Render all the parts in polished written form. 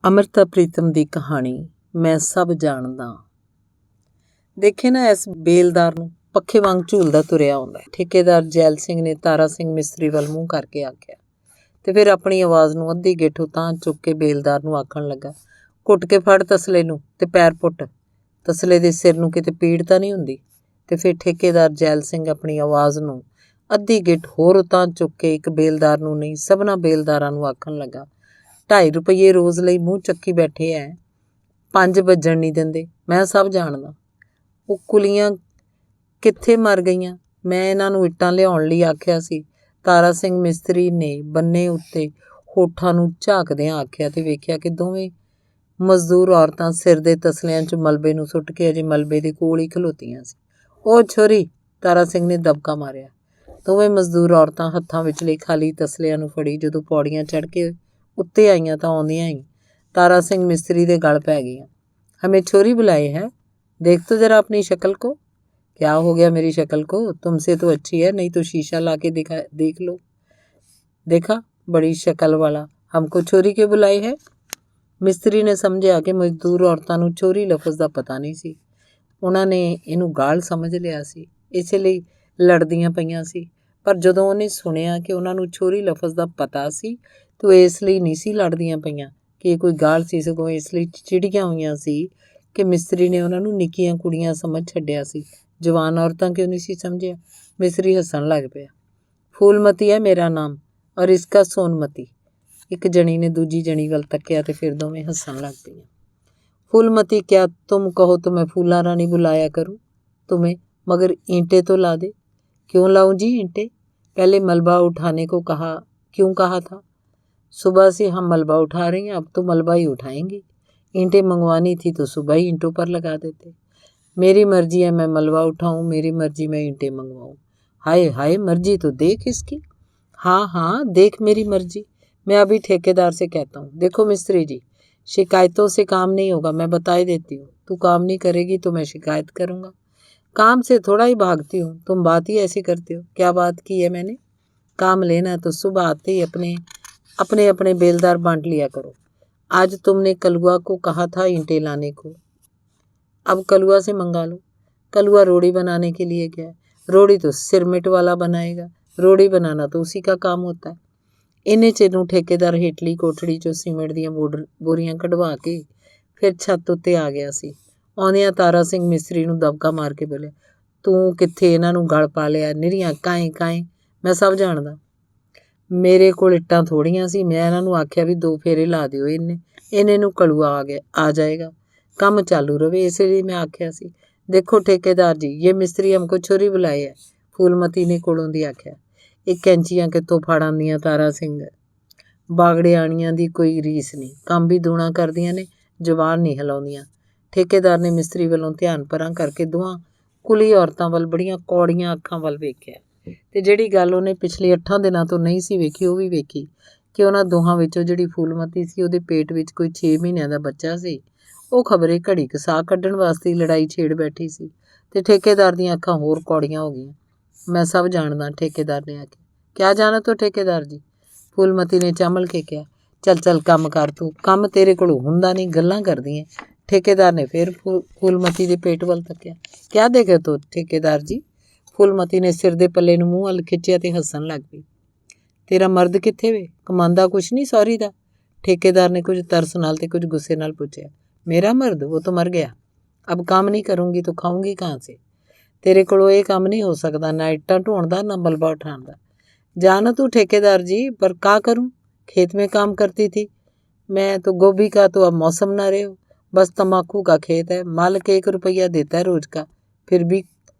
ਅੰਮ੍ਰਿਤਾ ਪ੍ਰੀਤਮ ਦੀ ਕਹਾਣੀ ਮੈਂ ਸਭ ਜਾਣਦਾ। ਦੇਖੇ ਨਾ ਇਸ ਬੇਲਦਾਰ ਨੂੰ, ਪੱਖੇ ਵਾਂਗ ਝੂਲਦਾ ਤੁਰਿਆ ਆਉਂਦਾ। ਠੇਕੇਦਾਰ ਜੈਲ ਸਿੰਘ ਨੇ ਤਾਰਾ ਸਿੰਘ ਮਿਸਤਰੀ ਵੱਲ ਮੂੰਹ ਕਰਕੇ ਆਖਿਆ ਤੇ ਫਿਰ ਆਪਣੀ ਆਵਾਜ਼ ਨੂੰ ਅੱਧੀ ਗੇਠੋਂ ਤਾਂ ਚੁੱਕ ਕੇ ਬੇਲਦਾਰ ਨੂੰ ਆਖਣ ਲੱਗਾ, ਘੁੱਟ ਕੇ ਫੜ ਤਸਲੇ ਨੂੰ ਤੇ ਪੈਰ ਪੁੱਟ, ਤਸਲੇ ਦੇ ਸਿਰ ਨੂੰ ਕਿਤੇ ਪੀੜ ਤਾਂ ਨਹੀਂ ਹੁੰਦੀ। ਤੇ ਫਿਰ ਠੇਕੇਦਾਰ ਜੈਲ ਸਿੰਘ ਆਪਣੀ ਆਵਾਜ਼ ਨੂੰ ਅੱਧੀ ਗਿੱਠ ਹੋਰ ਉਤਾਂ ਚੁੱਕ ਕੇ ਇੱਕ ਬੇਲਦਾਰ ਨੂੰ ਨਹੀਂ, ਸਭਨਾਂ ਬੇਲਦਾਰਾਂ ਨੂੰ ਆਖਣ ਲੱਗਾ, 2.5 ਰੁਪਈਏ ਰੋਜ਼ ਲਈ ਮੂੰਹ ਚੱਕੀ ਬੈਠੇ ਐ, 5 ਵੱਜਣ ਨਹੀਂ ਦਿੰਦੇ। ਮੈਂ ਸਭ ਜਾਣਦਾ। ਉਹ ਕੁਲੀਆਂ ਕਿੱਥੇ ਮਰ ਗਈਆਂ? ਮੈਂ ਇਹਨਾਂ ਨੂੰ ਇੱਟਾਂ ਲਿਆਉਣ ਲਈ ਆਖਿਆ ਸੀ। ਤਾਰਾ ਸਿੰਘ ਮਿਸਤਰੀ ਨੇ ਬੰਨੇ ਉੱਤੇ ਹੋਠਾਂ ਨੂੰ ਝਾਕਦਿਆਂ ਆਖਿਆ ਤੇ ਵੇਖਿਆ ਕਿ ਦੋਵੇਂ ਮਜ਼ਦੂਰ ਔਰਤਾਂ ਸਿਰ ਦੇ ਤਸਲਿਆਂ 'ਚ ਮਲਬੇ ਨੂੰ ਸੁੱਟ ਕੇ ਅਜੇ ਮਲਬੇ ਦੇ ਕੋਲ ਹੀ ਖਲੋਤੀਆਂ ਸੀ। ਉਹ ਛੋਰੀ, ਤਾਰਾ ਸਿੰਘ ਨੇ ਦਬਕਾ ਮਾਰਿਆ। ਦੋਵੇਂ ਮਜ਼ਦੂਰ ਔਰਤਾਂ ਹੱਥਾਂ ਵਿਚਲੇ ਖਾਲੀ ਤਸਲਿਆਂ ਨੂੰ ਫੜੀ ਜਦੋਂ ਪੌੜੀਆਂ ਚੜ੍ਹ ਕੇ ਉੱਤੇ ਆਈਆਂ ਤਾਂ ਆਉਂਦੀਆਂ ਹੀ ਤਾਰਾ ਸਿੰਘ ਮਿਸਤਰੀ ਦੇ ਗਲ ਪੈ ਗਈਆਂ। ਹमें छोरी बुलाए है, देख तो जरा अपनी शक्ल को। क्या हो गया मेरी शक्ल को? तुमसे तो अच्छी है, नहीं तो शीशा ला के देख लो। देखा, बड़ी शक्ल वाला, हमको छोरी क्यों बुलाई है? ਮਿਸਤਰੀ ਨੇ ਸਮਝਿਆ ਕਿ ਮਜ਼ਦੂਰ ਔਰਤਾਂ ਨੂੰ ਚੋਰੀ ਲਫ਼ਜ਼ ਦਾ ਪਤਾ ਨਹੀਂ ਸੀ। ਉਹਨਾਂ ਨੇ ਇਹਨੂੰ ਗਾਲ ਸਮਝ ਲਿਆ ਸੀ, ਇਸੇ ਲਈ ਲੜਦੀਆਂ ਪਈਆਂ ਸੀ। ਪਰ ਜਦੋਂ ਉਹਨੇ ਸੁਣਿਆ ਕਿ ਉਹਨਾਂ ਨੂੰ ਚੋਰੀ ਲਫ਼ਜ਼ ਦਾ ਪਤਾ ਸੀ ਤਾਂ ਇਸ ਲਈ ਨਹੀਂ ਸੀ ਲੜਦੀਆਂ ਪਈਆਂ ਕਿ ਇਹ ਕੋਈ ਗਾਲ ਸੀ, ਸਗੋਂ ਇਸ ਲਈ ਚਿੜੀਆਂ ਹੋਈਆਂ ਸੀ ਕਿ ਮਿਸਤਰੀ ਨੇ ਉਹਨਾਂ ਨੂੰ ਨਿੱਕੀਆਂ ਕੁੜੀਆਂ ਸਮਝ ਛੱਡਿਆ ਸੀ। ਜਵਾਨ ਔਰਤਾਂ ਕਿਉਂ ਨਹੀਂ ਸੀ ਸਮਝਿਆ? ਮਿਸਤਰੀ ਹੱਸਣ ਲੱਗ ਪਿਆ। ਫੂਲਮਤੀ ਹੈ ਮੇਰਾ ਨਾਮ ਔਰ ਇਸਕਾ ਸੋਨਮਤੀ। ਇੱਕ ਜਣੀ ਨੇ ਦੂਜੀ ਜਣੀ ਵੱਲ ਤੱਕਿਆ ਤੇ ਫਿਰ ਦੋਵੇਂ ਹੱਸਣ ਲੱਗ ਪਈਆਂ। फूलमती, क्या तुम कहो तो मैं फूला रानी बुलाया करूं तुम्हें, मगर ईंटें तो ला दे। क्यों लाऊं जी ईंटें? पहले मलबा उठाने को क्यों कहा था? सुबह से हम मलबा उठा रहे हैं, अब तो मलबा ही उठाएंगे। ईंटें मंगवानी थी तो सुबह ही ईंटों पर लगा देते। मेरी मर्जी है, मैं मलबा उठाऊं, मेरी मर्जी मैं ईंटें मंगवाऊं। हाय हाय, मर्जी तो देख इसकी। हाँ हाँ, देख मेरी मर्जी। मैं अभी ठेकेदार से कहता हूँ। देखो मिस्त्री जी, शिकायतों से काम नहीं होगा, मैं बता ही देती हूँ। तू काम नहीं करेगी तो मैं शिकायत करूँगा। काम से थोड़ा ही भागती हूँ, तुम बात ही ऐसी करते हो। क्या बात की है मैंने? काम लेना है तो सुबह आते ही अपने अपने बेलदार बांट लिया करो। आज तुमने कलुआ को कहा था ईंटें लाने को, अब कलुआ से मंगा लो। कलुआ रोड़ी बनाने के लिए क्या है? रोड़ी तो सिरमिट वाला बनाएगा, रोड़ी बनाना तो उसी का काम होता है। ਇੰਨੇ ਚਿਰ ਨੂੰ ਠੇਕੇਦਾਰ ਹੇਠਲੀ ਕੋਠੜੀ 'ਚੋਂ ਸੀਮੈਂਟ ਦੀਆਂ ਬੋਰੀਆਂ ਕਢਵਾ ਕੇ ਫਿਰ ਛੱਤ ਉੱਤੇ ਆ ਗਿਆ ਸੀ। ਆਉਂਦਿਆਂ ਤਾਰਾ ਸਿੰਘ ਮਿਸਤਰੀ ਨੂੰ ਦਬਕਾ ਮਾਰ ਕੇ ਬੋਲਿਆ, ਤੂੰ ਕਿੱਥੇ ਇਹਨਾਂ ਨੂੰ ਗਲ ਪਾ ਲਿਆ? ਨਿਰੀਆਂ ਕਾਏਂ ਮੈਂ ਸਭ ਜਾਣਦਾ। ਮੇਰੇ ਕੋਲ ਇੱਟਾਂ ਥੋੜ੍ਹੀਆਂ ਸੀ, ਮੈਂ ਇਹਨਾਂ ਨੂੰ ਆਖਿਆ ਵੀ 2 ਫੇਰੇ ਲਾ ਦਿਓ, ਇਹਨੇ ਨੂੰ ਕਲੂਆ ਆ ਜਾਏਗਾ, ਕੰਮ ਚਾਲੂ ਰਵੇ, ਇਸੇ ਲਈ ਮੈਂ ਆਖਿਆ ਸੀ। ਦੇਖੋ ਠੇਕੇਦਾਰ ਜੀ, ਇਹ ਮਿਸਤਰੀ ਹਮਕੋ ਛੋਰੀ ਬੁਲਾਏ ਹੈ, ਫੂਲਮਤੀ ਨੇ ਕੋਲੋਂ ਦੀ ਆਖਿਆ। ਇਹ ਕੈਂਚੀਆਂ ਕਿੱਥੋਂ ਫੜ ਆਉਂਦੀਆਂ ਤਾਰਾ ਸਿੰਘ? ਬਾਗੜਿਆਣੀਆਂ ਦੀ ਕੋਈ ਰੀਸ ਨਹੀਂ, ਕੰਮ ਵੀ ਦੂਣਾ ਕਰਦੀਆਂ ਨੇ, ਜ਼ੁਬਾਨ ਨਹੀਂ ਹਿਲਾਉਂਦੀਆਂ। ਠੇਕੇਦਾਰ ਨੇ ਮਿਸਤਰੀ ਵੱਲੋਂ ਧਿਆਨ ਪਰਾਂ ਕਰਕੇ ਦੋਹਾਂ ਕੁਲੀ ਔਰਤਾਂ ਵੱਲ ਬੜੀਆਂ ਕੌੜੀਆਂ ਅੱਖਾਂ ਵੱਲ ਵੇਖਿਆ ਤੇ ਜਿਹੜੀ ਗੱਲ ਉਹਨੇ ਪਿਛਲੇ 8 ਦਿਨਾਂ ਤੋਂ ਨਹੀਂ ਸੀ ਵੇਖੀ ਉਹ ਵੀ ਵੇਖੀ ਕਿ ਉਹਨਾਂ ਦੋਹਾਂ ਵਿੱਚੋਂ ਜਿਹੜੀ ਫੂਲਮਤੀ ਸੀ ਉਹਦੇ ਪੇਟ ਵਿੱਚ ਕੋਈ 6 ਮਹੀਨਿਆਂ ਦਾ ਬੱਚਾ ਸੀ। ਉਹ ਖਬਰੇ ਘੜੀ ਕੁ ਸਾਹ ਕੱਢਣ ਵਾਸਤੇ ਲੜਾਈ ਛੇੜ ਬੈਠੀ ਸੀ ਤੇ ਠੇਕੇਦਾਰ ਦੀਆਂ ਅੱਖਾਂ ਹੋਰ ਕੌੜੀਆਂ ਹੋ ਗਈਆਂ। ਮੈਂ ਸਭ ਜਾਣਦਾ, ਠੇਕੇਦਾਰ ਨੇ ਆਖਿਆ। ਕਿਆ ਜਾਣਾ ਤੋ ਠੇਕੇਦਾਰ ਜੀ? ਫੂਲਮਤੀ ਨੇ ਚੰਬਲ ਕੇ ਕਿਹਾ। ਚੱਲ ਕੰਮ ਕਰ ਤੂੰ, ਕੰਮ ਤੇਰੇ ਕੋਲੋਂ ਹੁੰਦਾ ਨਹੀਂ, ਗੱਲਾਂ ਕਰਦੀ ਹੈ। ਠੇਕੇਦਾਰ ਨੇ ਫਿਰ ਫੂਲਮਤੀ ਦੇ ਪੇਟ ਵੱਲ ਤੱਕਿਆ। ਕਿਆ ਦੇਖੇ ਤੋ ਠੇਕੇਦਾਰ ਜੀ? ਫੂਲਮਤੀ ਨੇ ਸਿਰ ਦੇ ਪੱਲੇ ਨੂੰ ਮੂੰਹ ਵੱਲ ਖਿੱਚਿਆ ਤੇ ਹੱਸਣ ਲੱਗ ਪਈ। ਤੇਰਾ ਮਰਦ ਕਿੱਥੇ ਵੇ? ਕਮਾਂਦਾ ਕੁਛ ਨਹੀਂ ਸੌਰੀ ਦਾ? ਠੇਕੇਦਾਰ ਨੇ ਕੁਝ ਤਰਸ ਨਾਲ ਤੇ ਕੁਝ ਗੁੱਸੇ ਨਾਲ ਪੁੱਛਿਆ। ਮੇਰਾ ਮਰਦ? ਉਹ ਤਾਂ ਮਰ ਗਿਆ। ਅਬ ਕੰਮ ਨਹੀਂ ਕਰੂੰਗੀ ਤਾਂ ਖਾਊਂਗੀ ਕਹਾਂ ਸੇ? ਤੇਰੇ ਕੋਲੋਂ ਇਹ ਕੰਮ ਨਹੀਂ ਹੋ ਸਕਦਾ, ਨਾ ਇੱਟਾਂ ਢੋਣ ਦਾ, ਨਾ ਮਲਬਾ ਉਠਾਉਣ ਦਾ। जाना तू ठेकेदार जी, पर क्या करूं? खेत में काम करती थी मैं तो, गोभी का तो अब मौसम ना रहे हो, बस तम्बाकू का खेत है, मालिक 1 रुपया देता है रोज का, फिर भी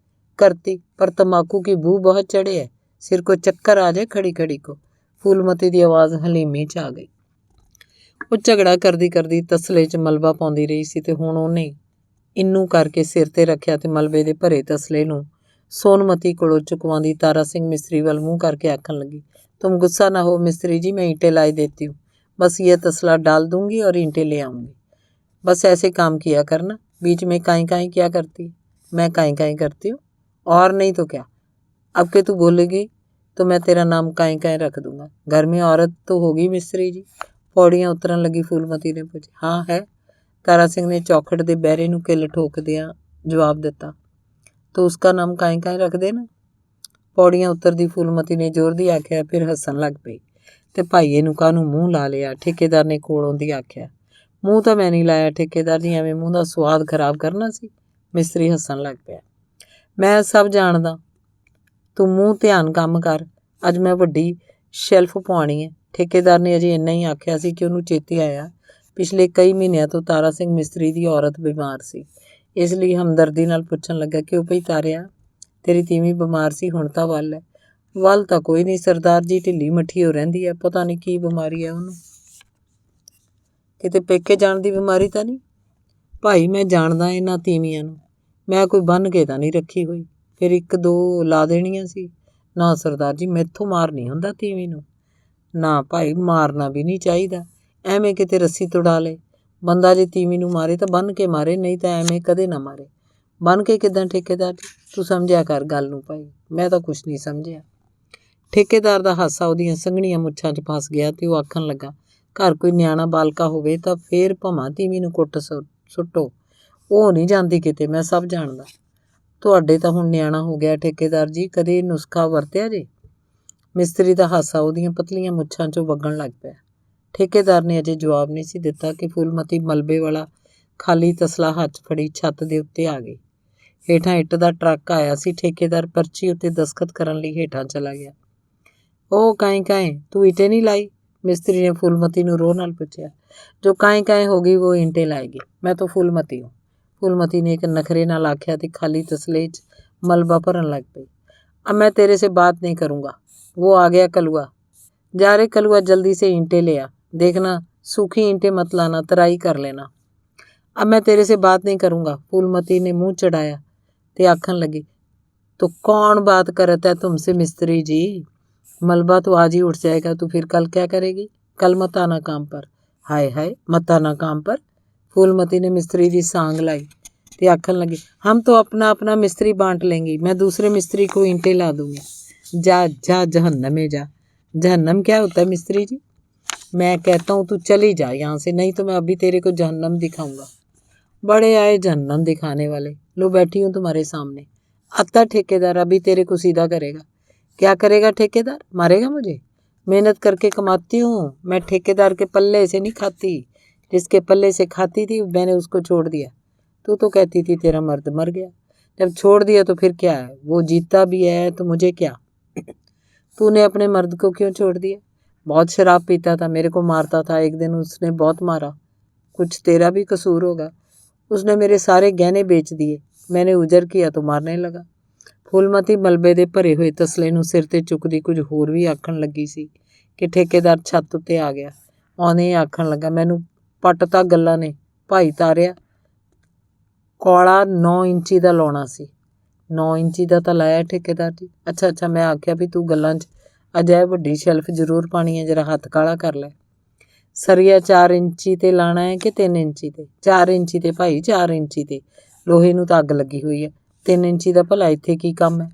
करती, पर तम्बाकू की बू बहुत चढ़े है, सिर को चक्कर आ जाए खड़ी खड़ी को। फूलमती की आवाज़ हलीमी च आ गई। वो झगड़ा करदी करदी तसले च मलबा पाउंदी रही सी ते हुण ਉਹਨੇ इन्नू करके सिर ते रखिया ते मलबे दे भरे तसले ਨੂੰ सोनमती कोलों चुकवांदी तारा सिंह मिस्त्री वाल मुँह करके आखन लगी, तुम गुस्सा ना हो मिस्त्री जी, मैं ईंटें लाई देती हूँ, बस ये तसला डाल दूंगी और ईंटें ले आऊँगी, बस ऐसे काम किया करना। बीच में काई क्या करती? मैं काई करती हूँ और नहीं तो क्या? अब के तू बोलेगी तो मैं तेरा नाम काई रख दूंगा। घर में औरत तो होगी मिस्त्री जी। ਪੌੜੀਆਂ ਉਤਰਨ ਲੱਗੀ ਫੂਲਮਤੀ ਨੇ ਪੁੱਛਿਆ। ਹਾਂ ਹੈ, ਤਾਰਾ ਸਿੰਘ ਨੇ ਚੌਖਟ ਦੇ ਬਹਿਰੇ ਨੂੰ ਕਿੱਲ ਠੋਕਦਿਆਂ ਜਵਾਬ ਦਿੱਤਾ। ਤੋ ਉਸਕਾ ਨਾਮ ਕਾਇਂ ਕਾਇਂ ਰੱਖ ਦੇਣਾ। ਪੌੜੀਆਂ ਉਤਰਦੀ ਫੂਲਮਤੀ ਨੇ ਜ਼ੋਰ ਦੀ ਆਖਿਆ, ਫਿਰ ਹੱਸਣ ਲੱਗ ਪਈ ਤੇ ਭਾਈਏ ਨੂੰ ਕਾਹਨੂੰ ਮੂੰਹ ਲਾ ਲਿਆ। ਠੇਕੇਦਾਰ ਨੇ ਕੋਲੋਂ ਦੀ ਆਖਿਆ। ਮੂੰਹ ਤਾਂ ਮੈਂ ਨਹੀਂ ਲਾਇਆ ਠੇਕੇਦਾਰ ਜੀ, ਐਵੇਂ ਮੂੰਹ ਦਾ ਸਵਾਦ ਖਰਾਬ ਕਰਨਾ ਸੀ। ਮਿਸਤਰੀ ਹੱਸਣ ਲੱਗ ਪਿਆ। ਮੈਂ ਸਭ ਜਾਣਦਾ, ਤੂੰ ਮੂੰਹ ਧਿਆਨ ਕੰਮ ਕਰ, ਅੱਜ ਮੈਂ ਵੱਡੀ ਸ਼ੈਲਫ ਪਵਾਉਣੀ ਹੈ। ਠੇਕੇਦਾਰ ਨੇ ਅਜੇ ਇੰਨਾ ਹੀ ਆਖਿਆ ਸੀ ਕਿ ਉਹਨੂੰ ਚੇਤੇ ਆਇਆ ਪਿਛਲੇ ਕਈ ਮਹੀਨਿਆਂ ਤੋਂ ਤਾਰਾ ਸਿੰਘ ਮਿਸਤਰੀ ਦੀ ਔਰਤ ਬਿਮਾਰ ਸੀ। ਇਸ ਲਈ ਹਮਦਰਦੀ ਨਾਲ ਪੁੱਛਣ ਲੱਗਾ, ਕਿਉਂ ਭਈ ਤਾਰਿਆ, ਤੇਰੀ ਤੀਵੀਂ ਬਿਮਾਰ ਸੀ, ਹੁਣ ਤਾਂ ਵੱਲ ਹੈ। ਵੱਲ ਤਾਂ ਕੋਈ ਨਹੀਂ ਸਰਦਾਰ ਜੀ, ਢਿੱਲੀ ਮੱਠੀ ਹੋ ਰਹਿੰਦੀ ਹੈ, ਪਤਾ ਨਹੀਂ ਕੀ ਬਿਮਾਰੀ ਹੈ ਉਹਨੂੰ। ਕਿਤੇ ਪੇਕੇ ਜਾਣ ਦੀ ਬਿਮਾਰੀ ਤਾਂ ਨਹੀਂ। ਭਾਈ ਮੈਂ ਜਾਣਦਾ ਇਹਨਾਂ ਤੀਵੀਆਂ ਨੂੰ, ਮੈਂ ਕੋਈ ਬੰਨ੍ਹ ਕੇ ਤਾਂ ਨਹੀਂ ਰੱਖੀ ਹੋਈ। ਫਿਰ ਇੱਕ ਦੋ ਲਾ ਦੇਣੀਆਂ ਸੀ। ਨਾ ਸਰਦਾਰ ਜੀ, ਮੈਥੋਂ ਮਾਰ ਨਹੀਂ ਹੁੰਦਾ ਤੀਵੀਂ ਨੂੰ। ਨਾ ਭਾਈ, ਮਾਰਨਾ ਵੀ ਨਹੀਂ ਚਾਹੀਦਾ, ਐਵੇਂ ਕਿਤੇ ਰੱਸੀ ਤੁੜਾ ਲੇ। ਬੰਦਾ ਜੇ ਤੀਵੀਂ ਨੂੰ ਮਾਰੇ ਤਾਂ ਬੰਨ੍ਹ ਕੇ ਮਾਰੇ, ਨਹੀਂ ਤਾਂ ਐਵੇਂ ਕਦੇ ਨਾ ਮਾਰੇ। ਬੰਨ੍ਹ ਕੇ ਕਿੱਦਾਂ ਠੇਕੇਦਾਰ ਜੀ, ਤੂੰ ਸਮਝਿਆ ਕਰ ਗੱਲ ਨੂੰ ਭਾਈ, ਮੈਂ ਤਾਂ ਕੁਛ ਨਹੀਂ ਸਮਝਿਆ। ਠੇਕੇਦਾਰ ਦਾ ਹਾਸਾ ਉਹਦੀਆਂ ਸੰਘਣੀਆਂ ਮੁੱਛਾਂ 'ਚ ਫਸ ਗਿਆ ਤੇ ਉਹ ਆਖਣ ਲੱਗਾ, ਘਰ ਕੋਈ ਨਿਆਣਾ ਬਾਲਕਾ ਹੋਵੇ ਤਾਂ ਫੇਰ ਭਵਾਂ ਤੀਵੀਂ ਨੂੰ ਕੁੱਟ ਸੁੱਟੋ, ਉਹ ਨਹੀਂ ਜਾਂਦੀ ਕਿਤੇ, ਮੈਂ ਸਭ ਜਾਣਦਾ। ਤੁਹਾਡੇ ਤਾਂ ਹੁਣ ਨਿਆਣਾ ਹੋ ਗਿਆ ਠੇਕੇਦਾਰ ਜੀ, ਕਦੇ ਨੁਸਖਾ ਵਰਤਿਆ ਜੇ। ਮਿਸਤਰੀ ਦਾ ਹਾਸਾ ਉਹਦੀਆਂ ਪਤਲੀਆਂ ਮੁੱਛਾਂ 'ਚੋਂ ਵਗਣ ਲੱਗ ਪਿਆ। ਠੇਕੇਦਾਰ ਨੇ ਅਜੇ ਜਵਾਬ ਨਹੀਂ ਸੀ ਦਿੱਤਾ ਕਿ ਫੂਲਮਤੀ ਮਲਬੇ ਵਾਲਾ ਖਾਲੀ ਤਸਲਾ ਹੱਥ ਫੜੀ ਛੱਤ ਦੇ ਉੱਤੇ ਆ ਗਈ। ਹੇਠਾਂ ਇੱਟ ਦਾ ਟਰੱਕ ਆਇਆ ਸੀ। ਠੇਕੇਦਾਰ ਪਰਚੀ ਉੱਤੇ ਦਸਖਤ ਕਰਨ ਲਈ ਹੇਠਾਂ ਚਲਾ ਗਿਆ। ਉਹ ਕਾਏਂ ਕਾਏਂ, ਤੂੰ ਇੱਟੇ ਨਹੀਂ ਲਾਈ? ਮਿਸਤਰੀ ਨੇ ਫੂਲਮਤੀ ਨੂੰ ਰੋਹ ਨਾਲ ਪੁੱਛਿਆ। ਜੋ ਕਾਏਂ ਕਾਏਂ ਹੋਗੀ ਉਹ ਈਂਟੇ ਲਾਏਗੀ, ਮੈਂ ਤਾਂ ਫੂਲਮਤੀ ਹੂੰ। ਫੂਲਮਤੀ ਨੇ ਇੱਕ ਨਖਰੇ ਨਾਲ ਆਖਿਆ ਤੇ ਖਾਲੀ ਤਸਲੇ 'ਚ ਮਲਬਾ ਭਰਨ ਲੱਗ ਪਈ। अब मैं तेरे से बात नहीं करूँगा। वो आ गया कलुआ। जा रे कलुआ, जल्दी से ईंटें ले आ, देखना सूखी ईंटें मत लाना, तराई कर लेना। अब मैं तेरे से बात नहीं करूँगा। फूलमती ने मुँह चढ़ाया ते आखन लगी, तो कौन बात करता है तुमसे मिस्त्री जी? मलबा तो आज ही उठ जाएगा, तो फिर कल क्या करेगी? कल मत आना काम पर। हाय हाय, मत आना काम पर। फूलमती ने मिस्त्री की सांग लाई ते आखन लगी, हम तो अपना अपना मिस्त्री बांट लेंगी, मैं दूसरे मिस्त्री को ईंटें ला दूंगी। जा जा जहन्नम में जा। जहन्नम क्या होता है मिस्त्री जी? मैं कहता हूँ तू चली जा यहाँ से, नहीं तो मैं अभी तेरे को जहन्नम दिखाऊंगा। बड़े आए जहन्नम दिखाने वाले, लो बैठी हूँ तुम्हारे सामने। आता ठेकेदार अभी तेरे को सीधा करेगा। क्या करेगा ठेकेदार? मारेगा मुझे? मेहनत करके कमाती हूँ मैं, ठेकेदार के पल्ले से नहीं खाती। जिसके पल्ले से खाती थी मैंने उसको छोड़ दिया। तू तो कहती थी तेरा मर्द मर गया, जब छोड़ दिया तो फिर क्या है, वो जीता भी है तो मुझे क्या। तूने अपने मर्द को क्यों छोड़ दिया? बहुत शराब पीता था, मेरे को मारता था, एक दिन उसने बहुत मारा। कुछ तेरा भी कसूर होगा। उसने मेरे सारे गहने बेच दिए, मैंने उजर किया तो मारने लगा। फूलमती ਮਲਬੇ ਦੇ ਭਰੇ ਹੋਏ ਤਸਲੇ ਨੂੰ ਸਿਰ ਤੇ ਚੁੱਕਦੀ ਕੁਝ ਹੋਰ ਵੀ ਆਖਣ ਲੱਗੀ ਸੀ ਕਿ ਠੇਕੇਦਾਰ ਛੱਤ ਉੱਤੇ ਆ ਗਿਆ। ਉਹਨੇ ਆਖਣ ਲੱਗਾ, ਮੈਨੂੰ ਪੱਟ ਤਾਂ ਗੱਲਾਂ ਨੇ ਭਾਈ ਤਾਰਿਆ। ਕੌਲਾ 9 ਇੰਚੀ ਦਾ ਲਾਉਣਾ ਸੀ। 9 ਇੰਚੀ ਦਾ ਤਾਂ ਲਾਇਆ ਠੇਕੇਦਾਰ ਜੀ। ਅੱਛਾ, ਮੈਂ ਆਖਿਆ ਵੀ ਤੂੰ ਗੱਲਾਂ 'ਚ ਅਜੇ ਵੱਡੀ ਸ਼ੈਲਫ ਜ਼ਰੂਰ ਪਾਣੀ ਹੈ, ਜਰਾ ਹੱਥ ਕਾਲਾ ਕਰ ਲੈ। ਸਰੀਆ 4 ਇੰਚੀ ਤੇ ਲਾਣਾ ਹੈ ਕਿ 3 ਇੰਚੀ ਤੇ? 4 ਇੰਚੀ ਤੇ ਭਾਈ, 4 ਇੰਚੀ ਤੇ। ਲੋਹੇ ਨੂੰ ਤਾਂ ਅੱਗ ਲੱਗੀ ਹੋਈ ਹੈ, 3 ਇੰਚੀ ਦਾ ਭਲਾ ਇੱਥੇ ਕੀ ਕੰਮ ਹੈ?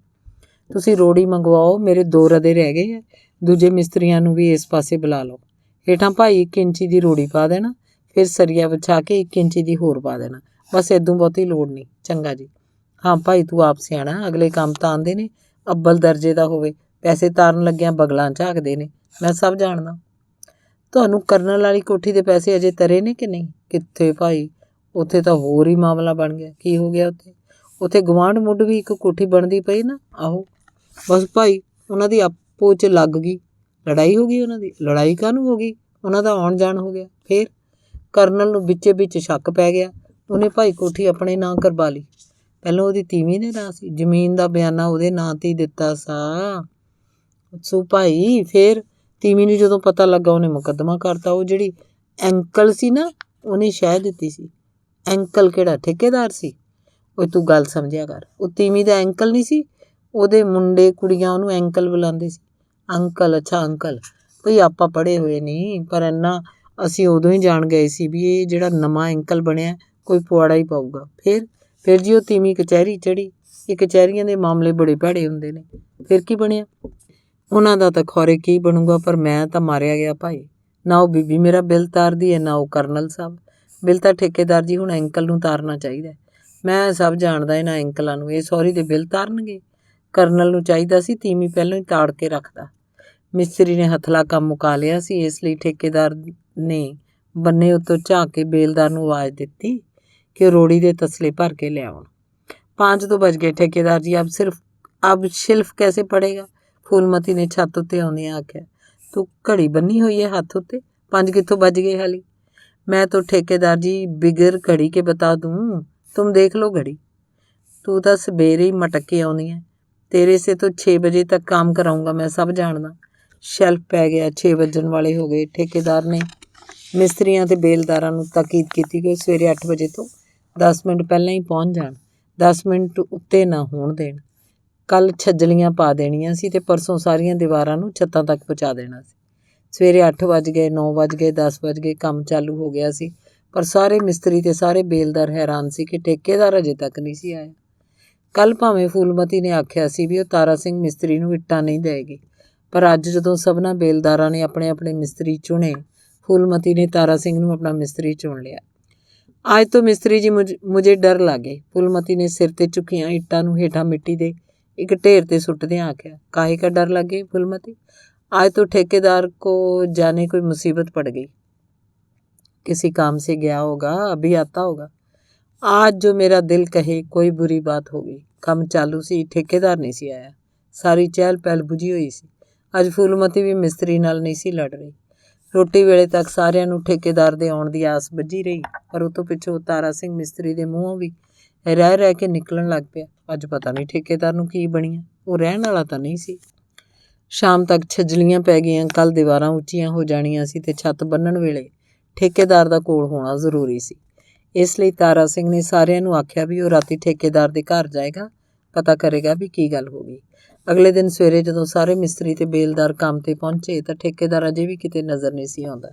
ਤੁਸੀਂ ਰੋੜੀ ਮੰਗਵਾਓ, ਮੇਰੇ 2 ਰਦੇ ਰਹਿ ਗਏ ਹੈ, ਦੂਜੇ ਮਿਸਤਰੀਆਂ ਨੂੰ ਵੀ ਇਸ ਪਾਸੇ ਬੁਲਾ ਲਓ। ਹੇਠਾਂ ਭਾਈ 1 ਇੰਚੀ ਦੀ ਰੋੜੀ ਪਾ ਦੇਣਾ, ਫਿਰ ਸਰੀਆ ਵਿਛਾ ਕੇ 1 ਇੰਚੀ ਦੀ ਹੋਰ ਪਾ ਦੇਣਾ, ਬਸ ਇਦੋਂ ਬਹੁਤੀ ਲੋੜ ਨਹੀਂ। ਚੰਗਾ ਜੀ। ਹਾਂ ਭਾਈ, ਤੂੰ ਆਪ ਸਿਆਣਾ, ਅਗਲੇ ਕੰਮ ਤਾਂ ਆਉਂਦੇ ਨੇ, ਅੱਬਲ ਦਰਜੇ ਦਾ ਹੋਵੇ, ਪੈਸੇ ਤਾਰਨ ਲੱਗਿਆਂ ਬਗਲਾਂ ਝਾਕਦੇ ਨੇ, ਮੈਂ ਸਭ ਜਾਣਦਾ। ਤੁਹਾਨੂੰ ਕਰਨਲ ਵਾਲੀ ਕੋਠੀ ਦੇ ਪੈਸੇ ਅਜੇ ਤਰੇ ਨੇ ਕਿ ਨਹੀਂ? ਕਿੱਥੇ ਭਾਈ, ਉੱਥੇ ਤਾਂ ਹੋਰ ਹੀ ਮਾਮਲਾ ਬਣ ਗਿਆ। ਕੀ ਹੋ ਗਿਆ ਉੱਥੇ? ਉੱਥੇ ਗਵਾਂਢ ਮੁੱਢ ਵੀ ਇੱਕ ਕੋਠੀ ਬਣਦੀ ਪਈ ਨਾ। ਆਹੋ ਬਸ ਭਾਈ, ਉਹਨਾਂ ਦੀ ਆਪੋ 'ਚ ਲੱਗ ਗਈ, ਲੜਾਈ ਹੋ ਗਈ ਉਹਨਾਂ ਦੀ। ਲੜਾਈ ਕਾਹਨੂੰ ਹੋ ਗਈ? ਉਹਨਾਂ ਦਾ ਆਉਣ ਜਾਣ ਹੋ ਗਿਆ। ਫਿਰ ਕਰਨਲ ਨੂੰ ਵਿੱਚ ਸ਼ੱਕ ਪੈ ਗਿਆ, ਉਹਨੇ ਭਾਈ ਕੋਠੀ ਆਪਣੇ ਨਾਂ ਕਰਵਾ ਲਈ। ਪਹਿਲਾਂ ਉਹਦੀ ਤੀਵੀਂ ਦੇ ਨਾਂ ਸੀ, ਜ਼ਮੀਨ ਦਾ ਬਿਆਨਾ ਉਹਦੇ ਨਾਂ 'ਤੇ ਹੀ ਦਿੱਤਾ ਸਾ। ਸੋ ਭਾਈ ਫਿਰ ਤੀਵੀਂ ਨੂੰ ਜਦੋਂ ਪਤਾ ਲੱਗਾ, ਉਹਨੇ ਮੁਕੱਦਮਾ ਕਰਤਾ। ਉਹ ਜਿਹੜੀ ਐਂਕਲ ਸੀ ਨਾ, ਉਹਨੇ ਸ਼ਹਿ ਦਿੱਤੀ ਸੀ। ਐਂਕਲ ਕਿਹੜਾ ਠੇਕੇਦਾਰ ਸੀ? ਉਹ ਤੂੰ ਗੱਲ ਸਮਝਿਆ ਕਰ, ਉਹ ਤੀਵੀਂ ਦਾ ਐਂਕਲ ਨਹੀਂ ਸੀ, ਉਹਦੇ ਮੁੰਡੇ ਕੁੜੀਆਂ ਉਹਨੂੰ ਐਂਕਲ ਬੁਲਾਉਂਦੇ ਸੀ। ਅੰਕਲ? ਅੱਛਾ ਅੰਕਲ। ਭਈ ਆਪਾਂ ਪੜ੍ਹੇ ਹੋਏ ਨਹੀਂ, ਪਰ ਇੰਨਾ ਅਸੀਂ ਉਦੋਂ ਹੀ ਜਾਣ ਗਏ ਸੀ ਵੀ ਇਹ ਜਿਹੜਾ ਨਵਾਂ ਐਂਕਲ ਬਣਿਆ ਕੋਈ ਪੁਆੜਾ ਹੀ ਪਾਊਗਾ। ਫਿਰ ਜੀ ਉਹ ਤੀਵੀਂ ਕਚਹਿਰੀ ਚੜ੍ਹੀ। ਇਹ ਕਚਹਿਰੀਆਂ ਦੇ ਮਾਮਲੇ ਬੜੇ ਭੈੜੇ ਹੁੰਦੇ ਨੇ। ਫਿਰ ਕੀ ਬਣਿਆ? ਉਹਨਾਂ ਦਾ ਤਾਂ ਖੌਰੇ ਕੀ ਬਣੂਗਾ, ਪਰ ਮੈਂ ਤਾਂ ਮਾਰਿਆ ਗਿਆ ਭਾਈ। ਨਾ ਉਹ ਬੀਬੀ ਮੇਰਾ ਬਿੱਲ ਤਾਰਦੀ ਹੈ, ਨਾ ਉਹ ਕਰਨਲ ਸਾਹਿਬ। ਬਿੱਲ ਤਾਂ ਠੇਕੇਦਾਰ ਜੀ ਹੁਣ ਅੰਕਲ ਨੂੰ ਤਾਰਨਾ ਚਾਹੀਦਾ। ਮੈਂ ਸਭ ਜਾਣਦਾ ਇਹਨਾਂ ਅੰਕਲਾਂ ਨੂੰ, ਇਹ ਸੌਰੀ ਦੇ ਬਿੱਲ ਤਾਰਨਗੇ। ਕਰਨਲ ਨੂੰ ਚਾਹੀਦਾ ਸੀ ਤੀਵੀਂ ਪਹਿਲਾਂ ਹੀ ਤਾੜ ਕੇ ਰੱਖਦਾ। ਮਿਸਤਰੀ ਨੇ ਹਥਲਾ ਕੰਮ ਮੁਕਾ ਲਿਆ ਸੀ, ਇਸ ਲਈ ਠੇਕੇਦਾਰ ਨੇ ਬੰਨੇ ਉੱਤੋਂ ਝਾਕ ਕੇ ਬੇਲਦਾਰ ਨੂੰ ਆਵਾਜ਼ ਦਿੱਤੀ ਕਿ ਰੋੜੀ ਦੇ ਤਸਲੇ ਭਰ ਕੇ ਲਿਆਉਣ। 5 तो बज गए ठेकेदार जी, अब शिल्फ कैसे पड़ेगा? फूलमती ने छत उत्ते आउंदियां आख्या। तू घड़ी बन्नी हुई है हत्थ उत्ते, 5 कित्थों बज गए हाली? मैं तो ठेकेदार जी बिगर घड़ी के बता दूँ, तुम देख लो घड़ी। तू तो सवेरे ही मटक के आउंदी है, तेरे से तो 6 बजे तक काम कराऊंगा, मैं सब जानदा। शेल्फ पै गया, 6 वजन वाले हो गए। ठेकेदार ने मिस्त्रियां ते बेलदारां नूं ताकीद कीती कि सवेरे 8 वजे तो 10 मिनट ਪਹਿਲਾਂ ਹੀ ਪਹੁੰਚ ਜਾਣ, 10 ਮਿੰਟ ਉੱਤੇ ਨਾ ਹੋਣ ਦੇਣ। ਕੱਲ੍ਹ ਛੱਜਲੀਆਂ ਪਾ ਦੇਣੀਆਂ ਸੀ ਤੇ ਪਰਸੋਂ ਸਾਰੀਆਂ ਦੀਵਾਰਾਂ ਨੂੰ ਛੱਤਾਂ ਤੱਕ ਪਹੁੰਚਾ ਦੇਣਾ ਸੀ। ਸਵੇਰੇ 8 ਵੱਜ ਗਏ, 9 ਵੱਜ ਗਏ, 10 ਵੱਜ ਗਏ, ਕੰਮ ਚਾਲੂ ਹੋ ਗਿਆ ਸੀ, ਪਰ ਸਾਰੇ ਮਿਸਤਰੀ ਤੇ ਸਾਰੇ ਬੇਲਦਾਰ ਹੈਰਾਨ ਸੀ ਕਿ ਠੇਕੇਦਾਰ ਅਜੇ ਤੱਕ ਨਹੀਂ ਸੀ ਆਇਆ। ਕੱਲ੍ਹ ਭਾਵੇਂ ਫੂਲਮਤੀ ਨੇ ਆਖਿਆ ਸੀ ਵੀ ਉਹ ਤਾਰਾ ਸਿੰਘ ਮਿਸਤਰੀ ਨੂੰ ਇੱਟਾਂ ਨਹੀਂ ਦੇਵੇਗੀ, ਪਰ ਅੱਜ ਜਦੋਂ ਸਭਨਾਂ ਬੇਲਦਾਰਾਂ ਨੇ ਆਪਣੇ ਆਪਣੇ ਮਿਸਤਰੀ ਚੁਣੇ, ਫੂਲਮਤੀ ਨੇ ਤਾਰਾ ਸਿੰਘ ਨੂੰ ਆਪਣਾ ਮਿਸਤਰੀ ਚੁਣ ਲਿਆ। आज तो मिस्त्री जी मुझे डर लागे। फूलमती ने सिर ते झुकियां इट्टां नूं हेठां मिट्टी दे एक ढेर ते सुट्टदियां आख्या। काहे का डर लागे फूलमती? आज तो ठेकेदार को जाने कोई मुसीबत पड़ गई, किसी काम से गया होगा, अभी आता होगा। आज जो मेरा दिल कहे कोई बुरी बात होगी। काम चालू सी, ठेकेदार नहीं सी आया, सारी चहल पहल बुझी हुई सी। अज फूलमती भी मिस्त्री नाल नहीं सी लड़ रही। ਰੋਟੀ ਵੇਲੇ ਤੱਕ ਸਾਰਿਆਂ ਨੂੰ ਠੇਕੇਦਾਰ ਦੇ ਆਉਣ ਦੀ ਆਸ ਬੱਝੀ ਰਹੀ, ਪਰ ਉਹ ਤੋਂ ਪਿੱਛੋਂ ਤਾਰਾ ਸਿੰਘ ਮਿਸਤਰੀ ਦੇ ਮੂੰਹੋਂ ਵੀ ਰਹਿ ਕੇ ਨਿਕਲਣ ਲੱਗ ਪਿਆ। ਅੱਜ ਪਤਾ ਨਹੀਂ ਠੇਕੇਦਾਰ ਨੂੰ ਕੀ ਬਣੀਆਂ, ਉਹ ਰਹਿਣ ਵਾਲਾ ਤਾਂ ਨਹੀਂ ਸੀ। ਸ਼ਾਮ ਤੱਕ ਛੱਜਲੀਆਂ ਪੈ ਗਈਆਂ, ਕੱਲ੍ਹ ਦੀਵਾਰਾਂ ਉੱਚੀਆਂ ਹੋ ਜਾਣੀਆਂ ਸੀ ਤੇ ਛੱਤ ਬੰਨ੍ਹਣ ਵੇਲੇ ਠੇਕੇਦਾਰ ਦਾ ਕੋਲ ਹੋਣਾ ਜ਼ਰੂਰੀ ਸੀ। ਇਸ ਲਈ ਤਾਰਾ ਸਿੰਘ ਨੇ ਸਾਰਿਆਂ ਨੂੰ ਆਖਿਆ ਵੀ ਉਹ ਰਾਤੀ ਠੇਕੇਦਾਰ ਦੇ ਘਰ ਜਾਏਗਾ, ਪਤਾ ਕਰੇਗਾ ਵੀ ਕੀ ਗੱਲ ਹੋ ਗਈ। ਅਗਲੇ ਦਿਨ ਸਵੇਰੇ ਜਦੋਂ ਸਾਰੇ ਮਿਸਤਰੀ ਤੇ ਬੇਲਦਾਰ ਕੰਮ ਤੇ ਪਹੁੰਚੇ ਤਾਂ ਠੇਕੇਦਾਰ ਅਜੇ ਵੀ ਕਿਤੇ ਨਜ਼ਰ ਨਹੀਂ ਸੀ ਆਉਂਦਾ।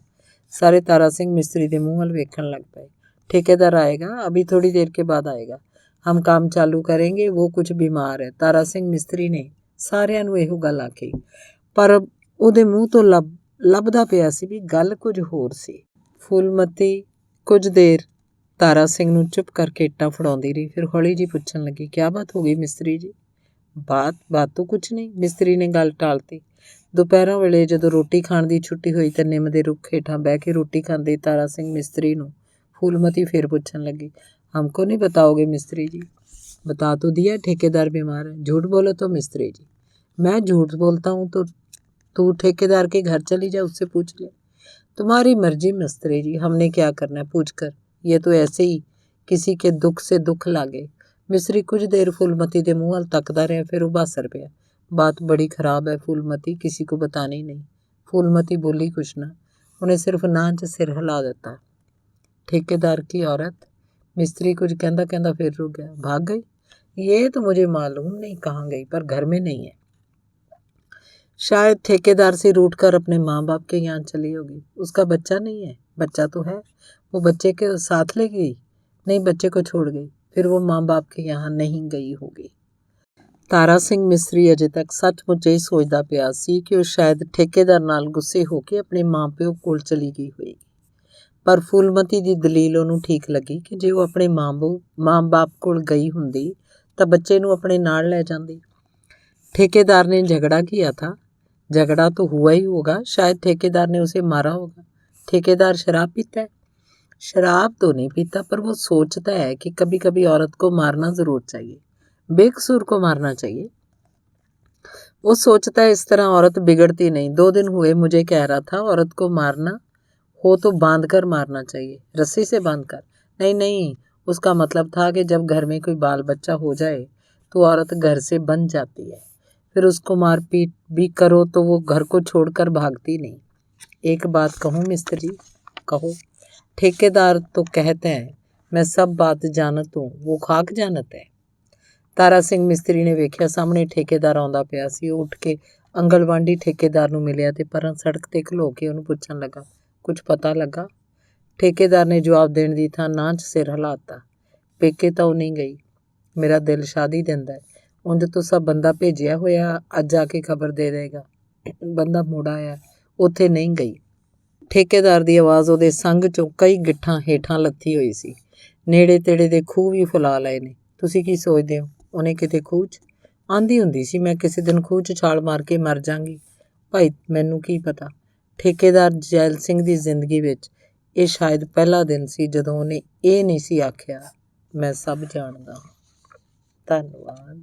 ਸਾਰੇ ਤਾਰਾ ਸਿੰਘ ਮਿਸਤਰੀ ਦੇ ਮੂੰਹ ਵੱਲ ਵੇਖਣ ਲੱਗ ਪਏ। ਠੇਕੇਦਾਰ ਆਏਗਾ, ਅਭੀ ਥੋੜੀ ਦੇਰ ਕੇ ਬਾਅਦ ਆਏਗਾ, ਹਮ ਕੰਮ ਚਾਲੂ ਕरेंगे, वो कुछ बीमार है। ਤਾਰਾ ਸਿੰਘ ਮਿਸਤਰੀ ਨੇ ਸਾਰਿਆਂ ਨੂੰ ਇਹੋ ਗੱਲ ਆਖੀ, ਪਰ ਉਹਦੇ ਮੂੰਹ ਤੋਂ ਲੱਭਦਾ ਪਿਆ ਸੀ ਵੀ ਗੱਲ ਕੁਝ ਹੋਰ ਸੀ। ਫੂਲਮਤੀ ਕੁਝ ਦੇਰ ਤਾਰਾ ਸਿੰਘ ਨੂੰ ਚੁੱਪ ਕਰਕੇ ਇੱਟਾਂ ਫੜਾਉਂਦੀ ਰਹੀ, ਫਿਰ ਹੌਲੀ ਜਿਹੀ ਪੁੱਛਣ ਲੱਗੀ, ਕਿਆ ਬਾਤ ਹੋ ਗਈ ਮਿਸਤਰੀ ਜੀ? ਬਾਤ ਤੋਂ ਕੁਛ ਨਹੀਂ, ਮਿਸਤਰੀ ਨੇ ਗੱਲ ਟਾਲਤੀ। ਦੁਪਹਿਰਾਂ ਵੇਲੇ ਜਦੋਂ ਰੋਟੀ ਖਾਣ ਦੀ ਛੁੱਟੀ ਹੋਈ ਤਾਂ ਨਿੰਮ ਦੇ ਰੁੱਖ ਹੇਠਾਂ ਬਹਿ ਕੇ ਰੋਟੀ ਖਾਂਦੇ ਤਾਰਾ ਸਿੰਘ ਮਿਸਤਰੀ ਨੂੰ ਫੂਲਮਤੀ ਫਿਰ ਪੁੱਛਣ ਲੱਗੀ, हमको नहीं बताओगे मिस्त्री जी? बता तो दिया ठेकेदार बीमार है। झूठ बोलो तो मिस्त्री जी। मैं झूठ बोलता हूँ तो तू ठेकेदार के घर चली जा, उससे पूछ ले। तुम्हारी मर्जी मिस्त्री जी, हमने क्या करना है पूछ कर, ये तो ऐसे ही किसी के दुख से दुख लागे। मिस्त्री कुछ देर फूलमती के मुँह वाल तकदा रहा, फिर वो बासर पिया। बात बड़ी खराब है फूलमती, किसी को बतानी नहीं। फूलमती बोली कुछ ना, उन्हें सिर्फ नां च सिर हिला दिता। ठेकेदार की औरत? मिस्त्री कुछ कहता कहता फिर रुक गया। भाग गई? ये तो मुझे मालूम नहीं कहाँ गई, पर घर में नहीं है। शायद ठेकेदार से रूठ कर अपने माँ बाप के यहाँ चली होगी। उसका बच्चा नहीं है? बच्चा तो है, वो बच्चे के साथ ले गई? नहीं, बच्चे को छोड़ गई, फिर वो माँ बाप के यहाँ नहीं गई होगी। ਤਾਰਾ ਸਿੰਘ ਮਿਸਤਰੀ ਅਜੇ ਤੱਕ ਸੱਚਮੁੱਚ ਇਹ ਸੋਚਦਾ ਪਿਆ ਸੀ ਕਿ ਉਹ ਸ਼ਾਇਦ ਠੇਕੇਦਾਰ ਨਾਲ ਗੁੱਸੇ ਹੋ ਕੇ ਆਪਣੇ ਮਾਂ ਪਿਓ ਕੋਲ ਚਲੀ ਗਈ ਹੋਏਗੀ, ਪਰ ਫੂਲਮਤੀ ਦੀ ਦਲੀਲ ਉਹਨੂੰ ਠੀਕ ਲੱਗੀ ਕਿ ਜੇ ਉਹ ਆਪਣੇ ਮਾਂ ਬਾਪ ਕੋਲ ਗਈ ਹੁੰਦੀ ਤਾਂ ਬੱਚੇ ਨੂੰ ਆਪਣੇ ਨਾਲ ਲੈ ਜਾਂਦੀ। ठेकेदार ने झगड़ा किया था? झगड़ा तो हुआ ही होगा, शायद ठेकेदार ने उसे मारा होगा। ठेकेदार शराब पीता है? शराब तो नहीं पीता, पर वो सोचता है कि कभी कभी औरत को मारना ज़रूर चाहिए, बेकसूर को मारना चाहिए। वो सोचता है इस तरह औरत बिगड़ती नहीं। 2 दिन हुए मुझे कह रहा था औरत को मारना हो तो बांध कर मारना चाहिए, रस्सी से बांध कर। नहीं, उसका मतलब था कि जब घर में कोई बाल बच्चा हो जाए तो औरत घर से बन जाती है, फिर उसको मारपीट भी करो तो वो घर को छोड़कर भागती नहीं। एक बात कहूँ मिस्त्री जी? कहो। ठेकेदार तो कहते हैं मैं सब बात जानत हूँ, वो खाक जानत है। ਤਾਰਾ ਸਿੰਘ ਮਿਸਤਰੀ ਨੇ ਵੇਖਿਆ ਸਾਹਮਣੇ ਠੇਕੇਦਾਰ ਆਉਂਦਾ ਪਿਆ ਸੀ। ਉਹ ਉੱਠ ਕੇ ਅੰਗਲਵਾਂਢੀ ਠੇਕੇਦਾਰ ਨੂੰ ਮਿਲਿਆ ਤੇ ਪਰਾਂ ਸੜਕ ਤੇ ਖਲੋ ਕੇ ਉਹਨੂੰ ਪੁੱਛਣ ਲੱਗਾ, ਕੁਝ ਪਤਾ ਲੱਗਾ? ਠੇਕੇਦਾਰ ਨੇ ਜਵਾਬ ਦੇਣ ਦੀ ਥਾਂ ਨਾਂ 'ਚ ਸਿਰ ਹਿਲਾਤਾ। ਪੇਕੇ ਤਾਂ ਉਹ ਨਹੀਂ ਗਈ, ਮੇਰਾ ਦਿਲ ਸ਼ਾਦੀ ਦਿੰਦਾ ਹੈ। ਉਂਝ ਤੋਂ ਸਭ ਬੰਦਾ ਭੇਜਿਆ ਹੋਇਆ, ਅੱਜ ਆ ਕੇ ਖਬਰ ਦੇ ਦੇਗਾ। ਬੰਦਾ ਮੁੜ ਆਇਆ, ਉੱਥੇ ਨਹੀਂ ਗਈ। ਠੇਕੇਦਾਰ ਦੀ ਆਵਾਜ਼ ਉਹਦੇ ਸੰਗ 'ਚੋਂ ਕਈ ਗਿੱਠਾਂ ਹੇਠਾਂ ਲੱਥੀ ਹੋਈ ਸੀ। ਨੇੜੇ ਤੇੜੇ ਦੇ ਖੂਹ ਵੀ ਫੁਲਾ ਲਏ ਨੇ। ਤੁਸੀਂ ਕੀ ਸੋਚਦੇ ਹੋ? ਉਹਨੇ ਕਿਤੇ ਖੂਹ 'ਚ ਆਂਦੀ ਹੁੰਦੀ ਸੀ, ਮੈਂ ਕਿਸੇ ਦਿਨ ਖੂਹ 'ਚ ਛਾਲ ਮਾਰ ਕੇ ਮਰ ਜਾਂਗੀ। ਭਾਈ ਮੈਨੂੰ ਕੀ ਪਤਾ। ਠੇਕੇਦਾਰ ਜੈਲ ਸਿੰਘ ਦੀ ਜ਼ਿੰਦਗੀ ਵਿੱਚ ਇਹ ਸ਼ਾਇਦ ਪਹਿਲਾ ਦਿਨ ਸੀ ਜਦੋਂ ਉਹਨੇ ਇਹ ਨਹੀਂ ਸੀ ਆਖਿਆ, ਮੈਂ ਸਭ ਜਾਣਦਾ। ਧੰਨਵਾਦ।